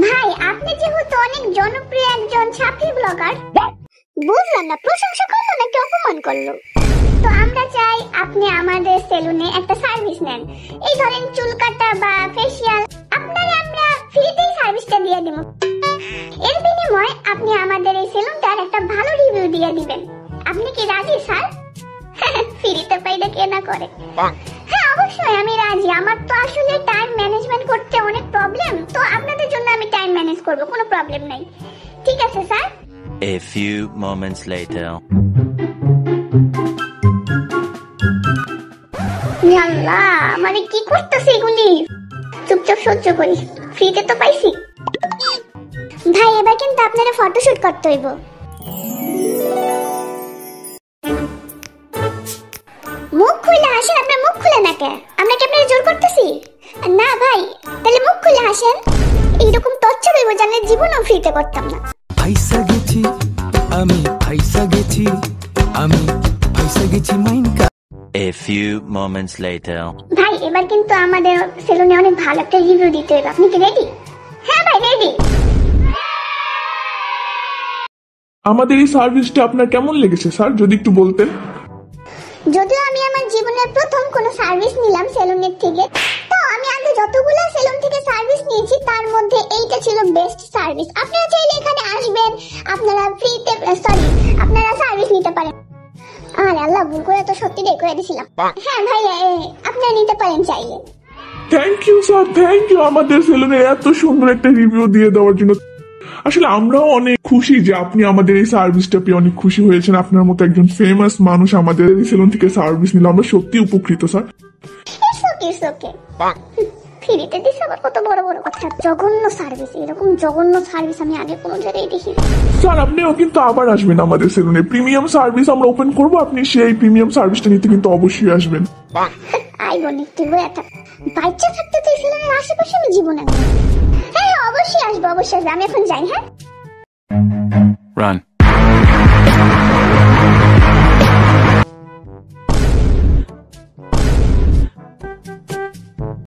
ভাই আপনি যেহেতু অনেক জনপ্রিয় একজন ছাপি ব্লগার, বুঝলাম না প্রশংসা করলো নাকি অপমান করলো। তো আমরা চাই আপনি আমাদের সেলুনে একটা সার্ভিস নেন। এই ধরেন চুল কাটা বা ফেসিয়াল, আপনারে আমরা ফ্রিতেই সার্ভিসটা দিয়ে দিব। এর বিনিময়ে আপনি আমাদের এই সেলুনটার একটা ভালো রিভিউ দিয়ে দিবেন। আপনি কি রাজি স্যার? ফ্রিতে পাইলে কে না করে। হ্যাঁ অবশ্যই আমি রাজি। আমার তো আসলে টাইম ম্যানেজমেন্ট করতে অনেক প্রবলেম, তো আপনাদের জন্য আমি টাইম ম্যানেজ করব, কোনো প্রবলেম নাই। ঠিক আছে sir. A few moments later. আল্লাহ, মানে কি করতেছে এগুলি? চুপচাপ সহ্য করি, ফ্রিতে তো পাইছি। ভাই এবার কিন্তু আপনারা ফটোশুট করতে হইব। মুখ খুলে হাসেন, আপনার মুখ খুলে না কে? আমরা কি আপনারা জোর করতেছি? না ভাই, তাহলে মুখ খুলে হাসেন। এইরকম টর্চার হইব জানলে জীবনও ফ্রিতে করতাম না। ফাইসা গেছি আমি, ফাইসা গেছি আমি, ফাইসা গেছি মাইনকা। A few moments later. ভাই এবার কিন্তু আমাদের সেলুনে অনেক ভালো একটা রিভিউ দিতে হবে। আপনি কি রেডি? হ্যাঁ ভাই রেডি। আমাদের এই সার্ভিসটা আপনার কেমন লেগেছে স্যার, যদি একটু বলতেন। যদিও আমি আমার জীবনের প্রথম কোনো সার্ভিস নিলাম সেলুনের থেকে, তো আমি আগে যতগুলো সেলুন থেকে সার্ভিস নিয়েছি তার মধ্যে এইটা ছিল বেস্ট সার্ভিস। আপনারা চাইলে এখানে আসবেন, আপনারা ফ্রিতে আপনারা সার্ভিস নিতে পারেন। আরে আল্লাহ, ভুল করে তো সত্যি রে করে দিছিলাম। হ্যাঁ ভাই আপনারা নিতে পারেন চাইলে। Thank you sir, thank you আমাদের সেলুনে এত সুন্দর একটা রিভিউ দিয়ে দেওয়ার জন্য। আসলে আমরাও অনেক খুশি যে আপনি আমাদের এই সার্ভিসটা পেয়ে অনেক খুশি হয়েছেন। আপনার মতো একজন ফেমাস মানুষ আমাদের এই সেলুন থেকে সার্ভিস নিল, আমরা সত্যি উপকৃত স্যার। It's okay. ফ্রিতে দিছে আবার কত বড় বড় কথা। জঘন্য সার্ভিস, এরকম জঘন্য সার্ভিস আমি আগে কোনো জায়গায় দেখিনি। স্যার আপনিও কিন্তু আবার আসবেন আমাদের সেলুনে। প্রিমিয়াম সার্ভিস আমরা ওপেন করবো, আপনি সেই প্রিমিয়াম সার্ভিসটা নিতে কিন্তু অবশ্যই আসবেন। আই বলি তুই বই থাক, বাচ্চা থাকতে তো সেলুনের আশেপাশে আমি জীবনে। হ্যাঁ অবশ্যই আসবো, অবশ্যই আসবো। আমি এখন যাই। হ্যাঁ Run.